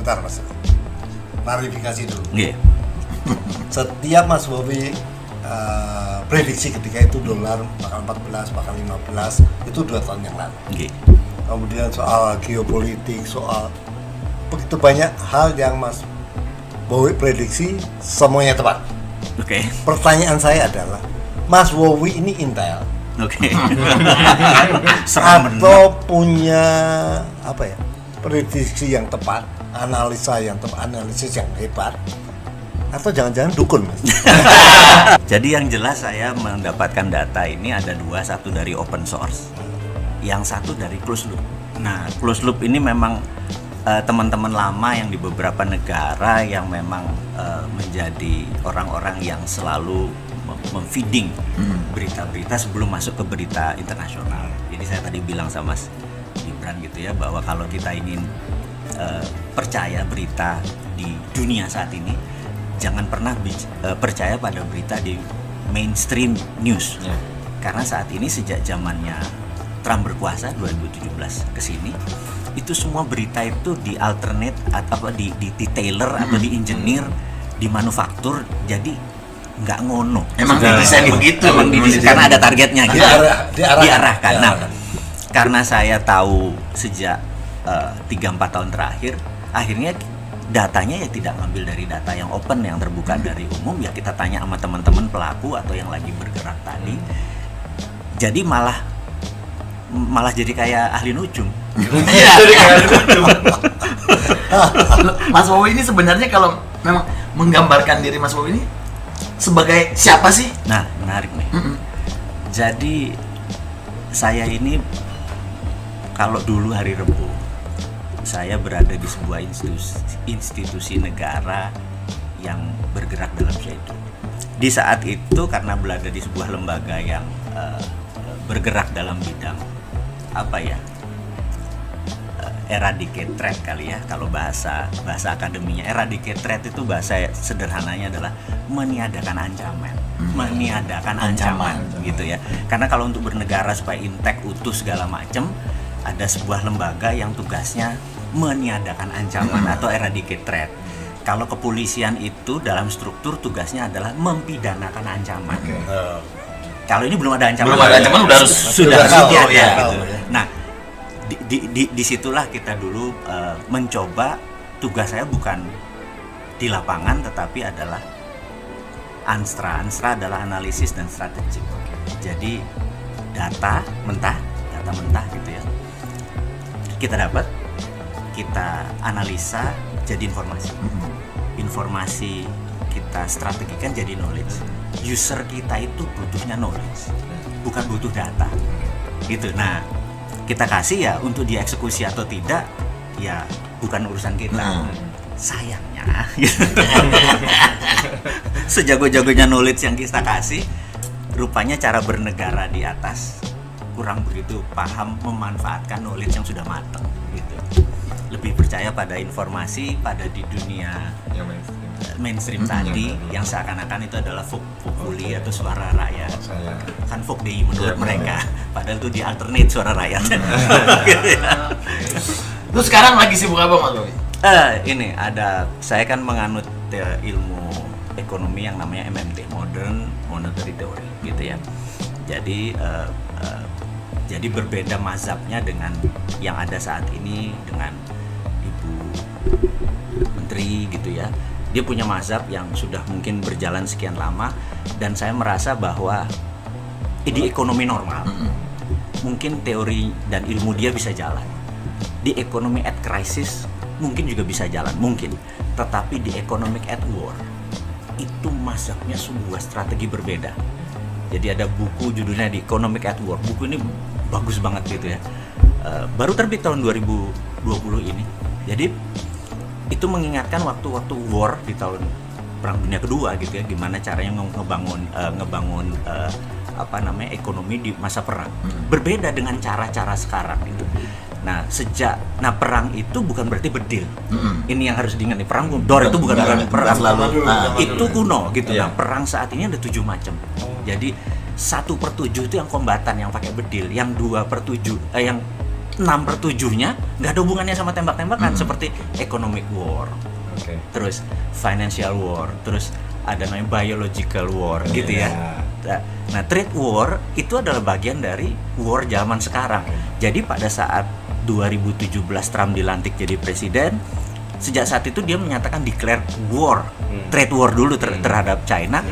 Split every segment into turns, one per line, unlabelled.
Bentar Mas, klarifikasi dulu.
Iya.
Setiap Mas Bobi prediksi ketika itu dolar bakal 14, bakal 15, itu 2 tahun yang lalu.
Iya.
Kemudian soal geopolitik, soal begitu banyak hal yang Mas Bowi prediksi semuanya tepat.
Oke.
Pertanyaan saya adalah, Mas Bowi ini intel
Oke.
atau punya apa ya, prediksi yang tepat, analisa yang tepat, analisis yang hebat, atau jangan-jangan dukun Mas?
Jadi yang jelas saya mendapatkan data ini ada 2, satu dari open source, yang satu dari closed loop. Nah, closed loop ini memang teman-teman lama yang di beberapa negara yang memang menjadi orang-orang yang selalu memfeeding berita-berita sebelum masuk ke berita internasional. Jadi saya tadi bilang sama Mas Gibran gitu ya, bahwa kalau kita ingin percaya berita di dunia saat ini, jangan pernah percaya pada berita di mainstream news. Karena saat ini sejak zamannya Trump berkuasa 2017 ke sini, itu semua berita itu di alternate atau di tailor atau di engineer, di manufaktur, jadi nggak ngono.
Emang didesain begitu,
emang didesain karena ada targetnya gitu. Diarahkan. Nah, karena saya tahu sejak 3-4 tahun terakhir, akhirnya datanya ya tidak ngambil dari data yang open, yang terbuka dari umum, ya kita tanya sama teman-teman pelaku atau yang lagi bergerak tadi. Jadi malah jadi kayak ahli nujum.
Iya, jadi kayak ahli nujum. Mas Bowi ini sebenarnya kalau memang menggambarkan diri Mas Bowi ini sebagai siapa sih?
Nah, menarik nih. Jadi saya ini kalau dulu hari Rebo, saya berada di sebuah institusi negara yang bergerak dalam itu. Di saat itu karena berada di sebuah lembaga yang bergerak dalam bidang apa ya, eradicate threat kali ya, kalau bahasa akademinya. Eradicate threat itu bahasa sederhananya adalah meniadakan ancaman. Meniadakan ancaman gitu ya. Karena kalau untuk bernegara supaya intact, utuh segala macam, ada sebuah lembaga yang tugasnya meniadakan ancaman atau eradicate threat. Kalau kepolisian itu dalam struktur tugasnya adalah mempidanakan ancaman. Kalau ini belum ada ancaman.
Udah harus
sudah ya, gitu. Nah, disitulah kita dulu mencoba. Tugas saya bukan di lapangan, tetapi adalah ANSTRA. ANSTRA adalah analisis dan strategik. Jadi data mentah gitu ya, kita dapat, kita analisa jadi informasi kita strategikan jadi knowledge. User kita itu butuhnya knowledge, bukan butuh data gitu. Nah, kita kasih ya, untuk dieksekusi atau tidak ya bukan urusan kita. Sayangnya sejago-jagonya knowledge yang kita kasih, rupanya cara bernegara di atas kurang begitu paham memanfaatkan knowledge yang sudah matang gitu. Lebih percaya pada informasi, pada di dunia mainstream tadi, yang seakan-akan itu adalah populi atau suara rakyat. Kan folk day menurut mereka, padahal itu di alternate suara rakyat.
Lu sekarang lagi sibuk apa Mas Bowi?
Ini ada, saya kan menganut ilmu ekonomi yang namanya MMT, Modern Monetary Theory gitu ya. Jadi berbeda mazhabnya dengan yang ada saat ini dengan Ibu Menteri gitu ya. Dia punya mazhab yang sudah mungkin berjalan sekian lama, dan saya merasa bahwa di ekonomi normal mungkin teori dan ilmu dia bisa jalan. Di ekonomi at crisis mungkin juga bisa jalan, mungkin. Tetapi di economic at war itu mazhabnya sebuah strategi berbeda. Jadi ada buku judulnya The Economic at War. Buku ini bagus banget gitu ya. Baru terbit tahun 2020 ini. Jadi itu mengingatkan waktu-waktu war di tahun Perang Dunia Kedua gitu ya, gimana caranya ngebangun ekonomi di masa perang. Berbeda dengan cara-cara sekarang gitu. Nah, perang itu bukan berarti bedil. Ini yang harus diingat nih, perang dor itu bukan perang lalu. Itu kuno gitu. Nah, perang saat ini ada 7 macam. Jadi 1/7 itu yang kombatan yang pakai bedil, yang 2/7 yang 6/7-nya nggak ada hubungannya sama tembak-tembakan, seperti economic war,
Oke.
terus financial war, terus ada namanya biological war gitu ya. Nah, trade war itu adalah bagian dari war zaman sekarang. Jadi pada saat 2017 Trump dilantik jadi presiden, sejak saat itu dia menyatakan declare war, trade war dulu terhadap China.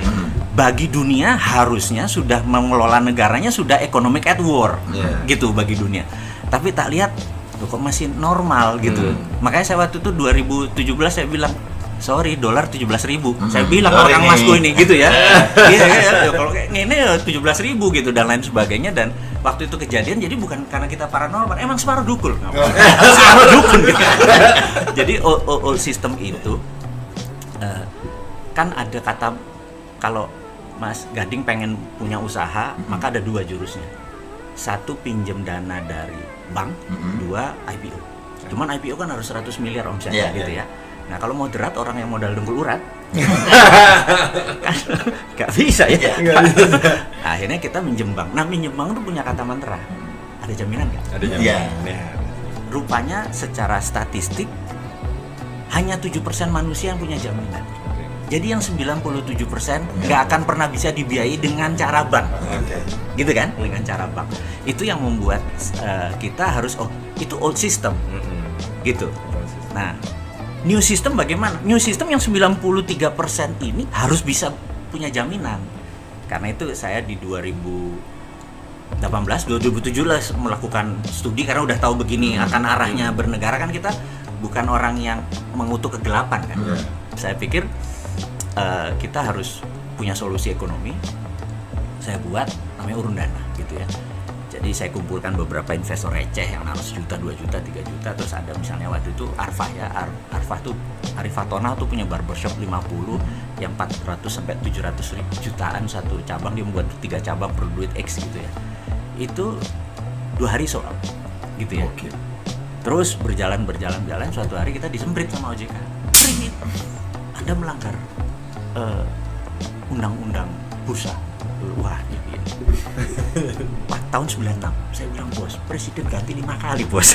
Bagi dunia harusnya sudah mengelola negaranya sudah economic at war, gitu bagi dunia. Tapi tak lihat kok masih normal gitu. Makanya saya waktu itu 2017 saya bilang, sorry, dolar 17.000. Saya bilang ke orang masku ini gitu ya. Iya, kalau kayak ini 17.000 gitu dan lain sebagainya. Dan waktu itu kejadian, jadi bukan karena kita paranormal, emang separuh dukul. Separuh dukun gitu. Jadi old system itu kan ada kata, kalau Mas Gading pengen punya usaha, maka ada 2 jurusnya. 1 pinjam dana dari bank, 2 IPO. Cuman IPO kan harus 100 miliar omsetnya gitu ya. Nah, kalau moderat, orang yang modal dengkul urat kan gak bisa ya. Akhirnya kita minjem bank. Nah, minjem bank itu punya kata mantra. Ada jaminan nggak?
Ada jaminan.
Rupanya secara statistik hanya 7% manusia yang punya jaminan. Jadi yang 97% nggak akan pernah bisa dibiayai dengan cara bank. Gitu kan? Dengan cara bank. Itu yang membuat kita harus, itu old system. Gitu. Nah, new system bagaimana? New system yang 93% ini harus bisa punya jaminan. Karena itu saya di 2017 melakukan studi karena udah tahu begini akan arahnya bernegara, kan kita bukan orang yang mengutuk kegelapan kan. Saya pikir kita harus punya solusi ekonomi. Saya buat namanya urun dana gitu ya. Jadi saya kumpulkan beberapa investor receh yang naruh 1 juta, 2 juta, 3 juta. Terus ada misalnya waktu itu Arfah ya, Arfah tuh, Arif Fatona tuh punya barbershop 50 yang 400 sampai 700 jutaan satu cabang, dia membuat 3 cabang per duit X gitu ya. Itu 2 hari soal gitu ya. Terus berjalan suatu hari kita disemprit sama OJK. Ini Anda melanggar undang-undang bursa. Wah, ini tahun 96. Saya bilang, bos, presiden ganti 5 kali, bos.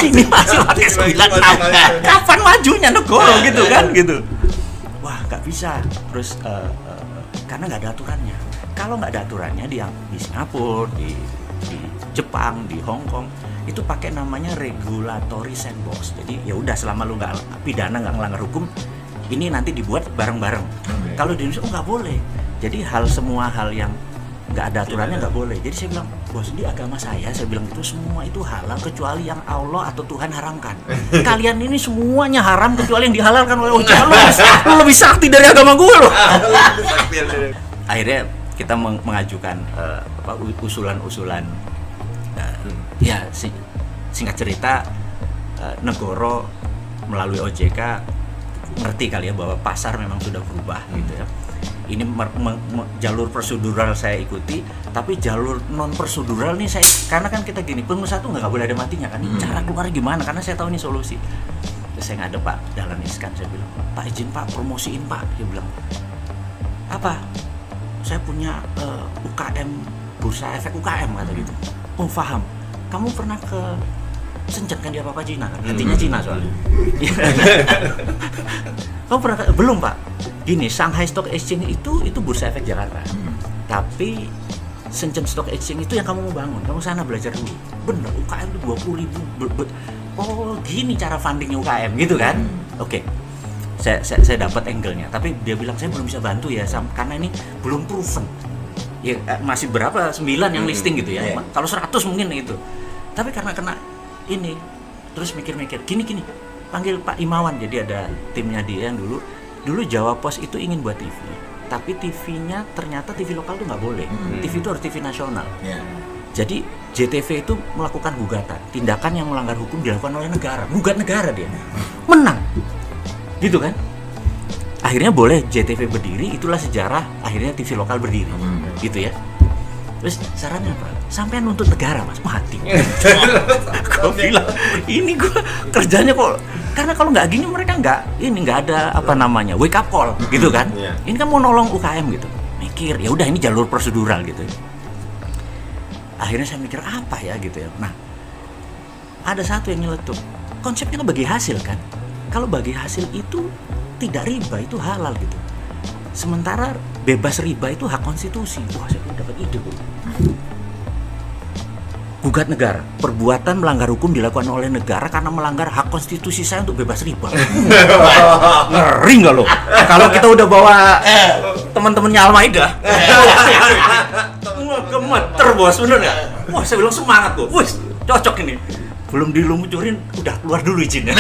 Ini masih pakai 96. Kapan majunya negara gitu kan gitu. Wah, nggak bisa. Terus karena nggak ada aturannya. Kalau nggak ada aturannya di Singapura, di Jepang, di Hong Kong, itu pakai namanya regulatory sandbox. Jadi ya udah, selama lu nggak pidana, nggak melanggar hukum, ini nanti dibuat bareng-bareng. Kalau di Indonesia nggak boleh. Jadi semua hal yang nggak ada aturannya nggak boleh. Jadi saya bilang, bos, di agama saya bilang itu semua itu halal kecuali yang Allah atau Tuhan haramkan. Kalian ini semuanya haram kecuali yang dihalalkan oleh Allah. Lu lebih sakti dari agama gue loh. Akhirnya kita mengajukan usulan-usulan. Ya singkat cerita, negara melalui OJK ngerti kali ya bahwa pasar memang sudah berubah gitu ya. Ini jalur prosedural saya ikuti, tapi jalur non prosedural nih saya, karena kan kita gini, pengusaha tuh nggak boleh ada matinya kan. Cara keluar gimana? Karena saya tahu ini solusi. Terus saya ngadep Pak Dahlan Iskan, saya bilang, Pak izin Pak, promosiin Pak. Dia bilang, apa? Saya punya UKM, bursa efek UKM kata gitu. Oh paham. Kamu pernah ke Shenzhen kan, dia apa Cina kan? Hatinya Cina soalnya. Kamu pernah belum Pak? Gini, Shanghai Stock Exchange itu bursa efek Jakarta. Tapi Shenzhen Stock Exchange itu yang kamu mau bangun. Kamu sana belajar dulu. Bener, UKM itu 20.000. Oh, gini cara fundingnya UKM gitu kan? Oke. Saya dapat angle-nya. Tapi dia bilang saya belum bisa bantu ya, karena ini belum proven. Ya masih berapa? 9 yang listing gitu ya. Kalau 100 mungkin itu. Tapi karena kena ini, terus mikir-mikir. Gini. Panggil Pak Imawan, jadi ada timnya dia yang dulu Jawa Pos itu ingin buat TV, tapi TV-nya ternyata TV lokal tuh nggak boleh. TV itu harus TV nasional. Jadi JTV itu melakukan gugatan, tindakan yang melanggar hukum dilakukan oleh negara, gugat negara dia, menang, gitu kan? Akhirnya boleh JTV berdiri, itulah sejarah akhirnya TV lokal berdiri, gitu ya. Terus sarannya apa? Sampai nuntut negara mas, mati. Gue bilang, ini gue kerjanya kok, karena kalau nggak gini mereka nggak ada apa namanya wake up call gitu kan. Ini kan mau nolong UKM gitu. Mikir, ya udah ini jalur prosedural gitu. Akhirnya saya mikir apa ya gitu ya. Nah, ada satu yang nyeletuk. Konsepnya kan bagi hasil kan. Kalau bagi hasil itu tidak riba, itu halal gitu. Sementara bebas riba itu hak konstitusi. Wah, saya dapat ide, Bu. Gugat negara, perbuatan melanggar hukum dilakukan oleh negara karena melanggar hak konstitusi saya untuk bebas riba. Ngeri nggak lo? Kalau kita udah bawa teman-temannya Al-Maidah, gemeter bos, bener nggak? Wah, saya bilang semangat bos, wih cocok ini. Belum diluncurin, udah keluar dulu izinnya.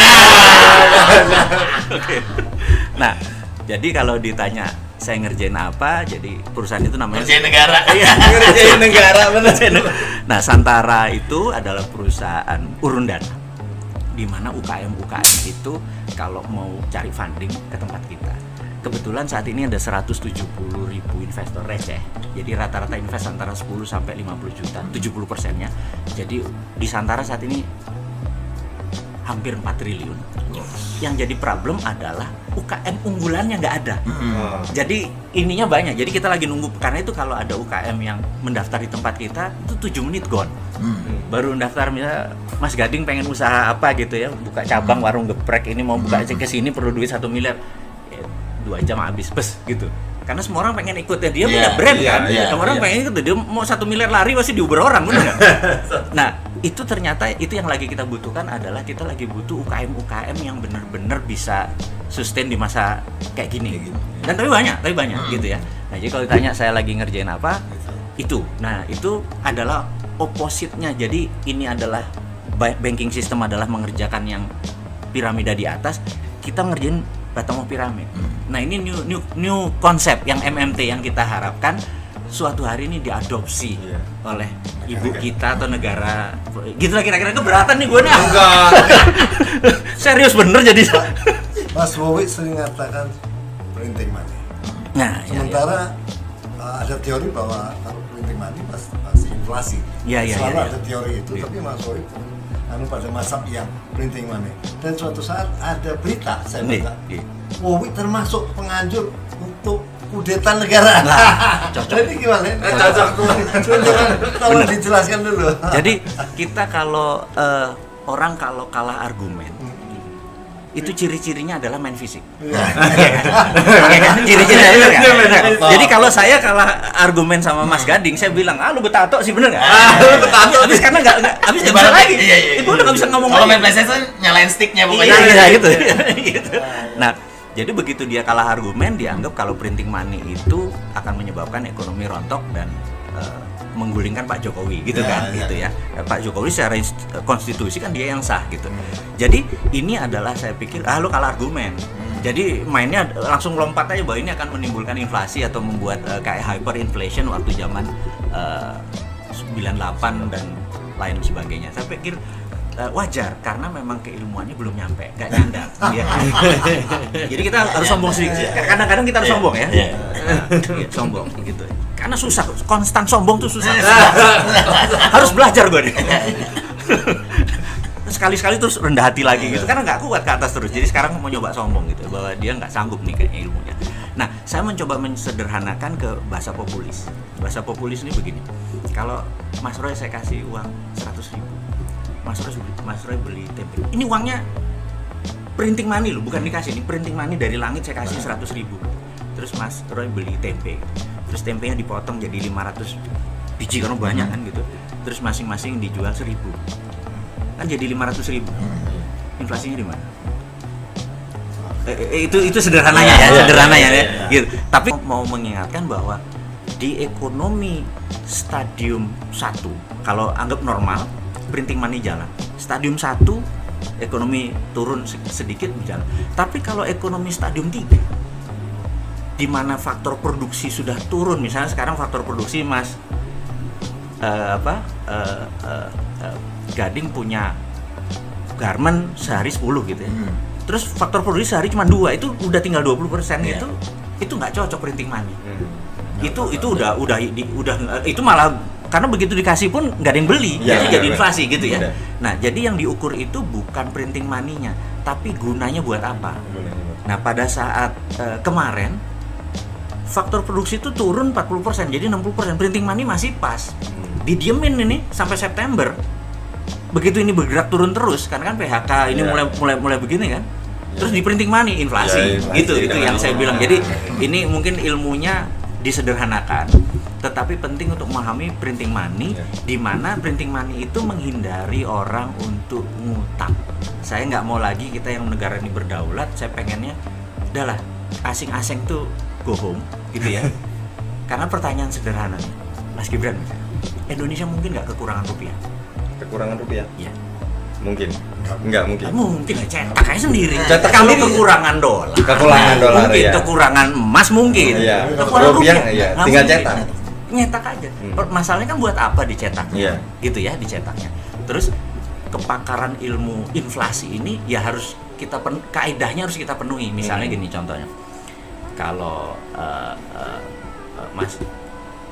Oke. Nah, jadi kalau ditanya saya ngerjain apa, jadi perusahaan itu namanya
Ngerjain negara.
Iya, ngerjain negara, benar. Nah, Santara itu adalah perusahaan urun dana, di mana UKM itu kalau mau cari funding ke tempat kita. Kebetulan saat ini ada 170.000 investor receh. Jadi rata-rata invest antara 10 sampai 50 juta, 70%-nya. Jadi di Santara saat ini hampir 4 triliun. Yang jadi problem adalah UKM unggulannya nggak ada. Jadi ininya banyak. Jadi kita lagi nunggu, karena itu kalau ada UKM yang mendaftar di tempat kita itu 7 menit gone. Baru mendaftar, misalnya Mas Gading pengen usaha apa gitu ya, buka cabang warung geprek, ini mau buka ke sini perlu duit 1 miliar. 2 jam habis bes gitu. Karena semua orang pengen ikut ya, dia punya brand kan. Semua orang pengen ikut, dia mau 1 miliar lari pasti diuber orang, bener nggak? Nah, itu ternyata itu yang lagi kita butuhkan adalah kita lagi butuh UKM yang benar-benar bisa sustain di masa kayak gini. Dan tapi banyak gitu ya. Nah, jadi kalau ditanya saya lagi ngerjain apa, itu. Nah, itu adalah opposite-nya. Jadi ini adalah banking system adalah mengerjakan yang piramida di atas, kita ngerjain bottom of pyramid. Nah, ini new konsep yang MMT yang kita harapkan suatu hari ini diadopsi oleh ibu kita atau negara. Gitulah kira-kira. Keberatan nih gue nih.
Enggak.
Serius bener jadi.
Mas Wowi sering mengatakan printing money.
Nah,
sementara ada teori bahwa kalau printing money pasti inflasi. Selalu ada teori itu, tapi Mas Wowi pada masa yang printing money. Dan suatu saat ada berita saya baca, Wowi termasuk penganjur untuk kudeta negara.
Nah, cocok.
Jadi gimana?
Cocok.
Tolong dijelaskan dulu.
Jadi kita kalau orang kalau kalah argumen, itu ciri-cirinya adalah main fisik. Ciri-cirinya benar. Jadi kalau saya kalah argumen sama Mas Gading, saya bilang, lu betato sih, bener nggak?
Lu betato.
Habis karena nggak habis nggak bisa lagi. Itu udah nggak bisa ngomong lagi.
Kalau main PlayStation nyalain sticknya pokoknya.
Iya gitu. Nah, jadi begitu dia kalah argumen, dianggap kalau printing money itu akan menyebabkan ekonomi rontok dan menggulingkan Pak Jokowi gitu kan. Gitu ya. Pak Jokowi secara konstitusi kan dia yang sah gitu. Jadi ini adalah saya pikir lu kalah argumen. Jadi mainnya langsung lompat aja bahwa ini akan menimbulkan inflasi atau membuat kayak hyperinflation waktu zaman 98 dan lain sebagainya. Saya pikir wajar karena memang keilmuannya belum nyampe, nggak nyandar. Ya. Jadi kita harus sombong sedikit. Kadang-kadang kita harus sombong ya. Sombong gitu. Karena susah, konstan sombong tuh susah. Harus belajar gue nih. Sekali-sekali terus rendah hati lagi gitu, karena nggak kuat ke atas terus. Jadi sekarang mau nyoba sombong gitu, bahwa dia nggak sanggup nih kayaknya ilmunya. Nah, saya mencoba mensederhanakan ke bahasa populis. Bahasa populis ini begini, kalau Mas Roy saya kasih uang 100.000, Mas Roy beli tempe. Ini uangnya printing money loh, bukan dikasih, ini printing money dari langit saya kasih 100.000. Terus Mas Roy beli tempe, terus tempenya dipotong jadi 500 biji karena banyak kan gitu. Terus masing-masing dijual 1.000, kan jadi 500.000. Inflasinya di mana? Itu sederhananya ya. Gitu. Tapi mau mengingatkan bahwa di ekonomi stadium 1, kalau anggap normal, printing money jalan. Stadium 1 ekonomi turun sedikit berjalan. Tapi kalau ekonomi stadium 3, di mana faktor produksi sudah turun, misalnya sekarang faktor produksi Mas Gading punya garment sehari 10 gitu ya. Terus faktor produksi sehari cuma 2, itu udah tinggal 20%. Itu nggak cocok printing money. Itu udah itu malah karena begitu dikasih pun nggak ada yang beli, jadi inflasi gitu ya. Nah, jadi yang diukur itu bukan printing money-nya, tapi gunanya buat apa. Nah, pada saat kemarin faktor produksi itu turun 40%, jadi 60%, printing money masih pas. Didiemin ini sampai September. begitu ini bergerak turun terus, karena kan PHK ini mulai begini kan. Terus di printing money, inflasi, gitu itu yang saya bilang. Jadi ini mungkin ilmunya disederhanakan, tetapi penting untuk memahami printing money, di mana printing money itu menghindari orang untuk ngutang. Saya nggak mau lagi kita yang negara ini berdaulat, saya pengennya udahlah asing-asing tuh go home gitu ya. Karena pertanyaan sederhana nih, Mas Gibran, Indonesia mungkin nggak kekurangan rupiah?
Kekurangan rupiah?
Iya.
Mungkin. Enggak mungkin.
Mungkin ya, cetak aja sendiri.
Cetak
Kalau
sendiri.
kekurangan dolar.
Kekurangan dolar
mungkin,
ya.
kekurangan emas mungkin.
Iya.
Kekurangan
Rupiah,
rupiah.
iya.
Nggak
Tinggal
mungkin.
cetak.
Nyetak aja. Masalahnya kan buat apa dicetaknya?
Iya.
Gitu ya dicetaknya. Terus kepakaran ilmu inflasi ini ya harus kita kaidahnya harus kita penuhi. Misalnya gini contohnya. Kalau Mas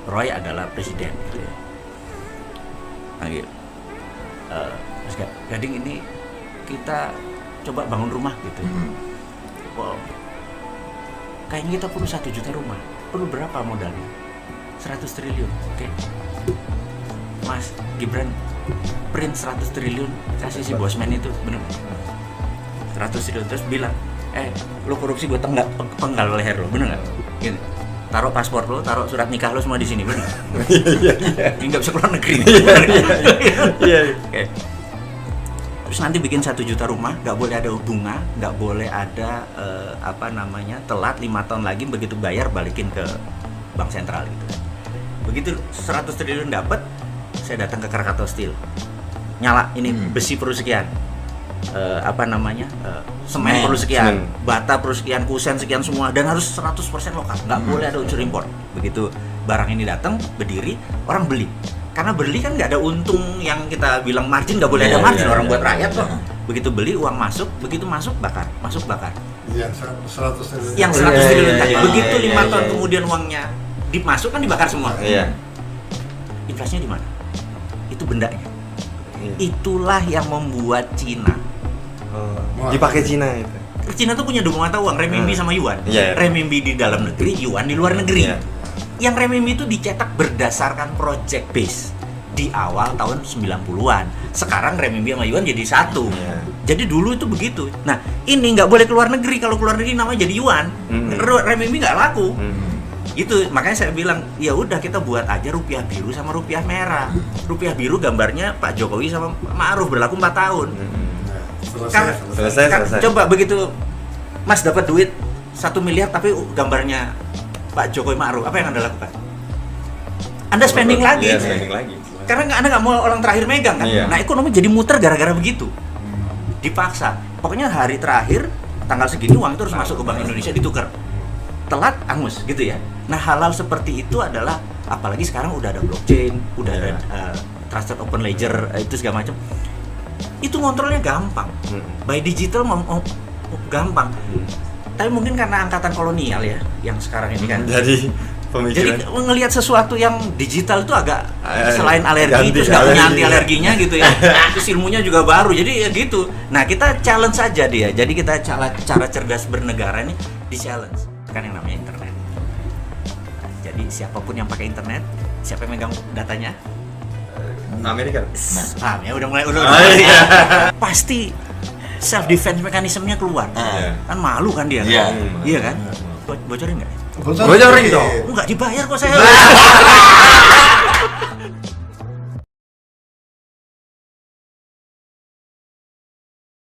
Roy adalah presiden gitu ya. Panggil. Mas Gading ini kita coba bangun rumah gitu. Wow. Kayaknya kita perlu 1 juta rumah. Perlu berapa modalnya? 100 triliun. Oke. Mas Gibran print 100 triliun kasih si bosman itu, bener. 100 triliun terus bilang, lo korupsi gue penggal leher lo, bener nggak? Gini. Taruh paspor lo, taruh surat nikah lo semua di sini, bener? Iya. Ini nggak bisa keluar negeri. Iya. Oke. Terus nanti bikin 1 juta rumah, nggak boleh ada bunga, nggak boleh ada telat 5 tahun lagi, begitu bayar balikin ke bank sentral gitu. Begitu 100 triliun dapat, saya datang ke Krakatau Steel, nyala ini besi perlu sekian, semen perlu sekian, bata perlu sekian, kusen sekian semua, dan harus 100% lokal, nggak boleh ada unsur impor. Begitu barang ini datang, berdiri, orang beli. Karena beli kan nggak ada untung yang kita bilang margin, nggak boleh ada margin, orang buat rakyat kok. Begitu beli, uang masuk, begitu masuk bakar.
Yang 100 triliun.
Yang 100 triliun tadi. Begitu 5 tahun kemudian uangnya dimasuk kan dibakar semua.
Iya.
Inflasinya di mana? Itu bendanya. Itulah yang membuat Cina.
Dipakai Cina itu.
Cina tuh punya 2 mata uang, renminbi sama yuan.
Iya.
Renminbi di dalam negeri, yuan di luar negeri.
Iya.
Yang renminbi itu dicetak berdasarkan project base di awal tahun 90-an. Sekarang renminbi sama yuan jadi satu.
Iya.
Jadi dulu itu begitu. Nah, ini nggak boleh keluar negeri. Kalau keluar negeri namanya jadi yuan. Renminbi nggak laku. Gitu. Makanya saya bilang, ya udah kita buat aja rupiah biru sama rupiah merah. Rupiah biru gambarnya Pak Jokowi sama Ma'ruf berlaku 4 tahun.
Selesai.
Coba begitu Mas dapat duit 1 miliar tapi gambarnya Pak Jokowi Ma'ruf, apa yang Anda lakukan? Anda spending lagi.
Iya, spending lagi.
Karena Anda nggak mau orang terakhir megang kan?
Iya.
Nah, ekonomi jadi muter gara-gara begitu. Dipaksa. Pokoknya hari terakhir tanggal segini uang itu harus masuk ke Bank Indonesia ditukar. Telat angus gitu ya. Nah, hal-hal seperti itu adalah apalagi sekarang udah ada blockchain, udah ada trusted open ledger, itu segala macam. Itu ngontrolnya gampang. By digital gampang. Tapi mungkin karena angkatan kolonial ya, yang sekarang ini kan.
Jadi pemikiran.
Jadi ngelihat sesuatu yang digital itu agak selain alergi terus nggak punya anti alerginya gitu ya. Terus ilmunya juga baru. Jadi ya gitu. Nah, kita challenge saja dia. Jadi kita cara cerdas bernegara ini di challenge. Kan yang namanya internet. Nah, jadi siapapun yang pakai internet, siapa yang megang datanya?
Amerika.
Paham ya, udah mulai pasti self defense mekanismenya keluar. Kan malu kan dia. Iya kan? Bocorin nggak?
Bocorin dong.
Enggak dibayar kok saya.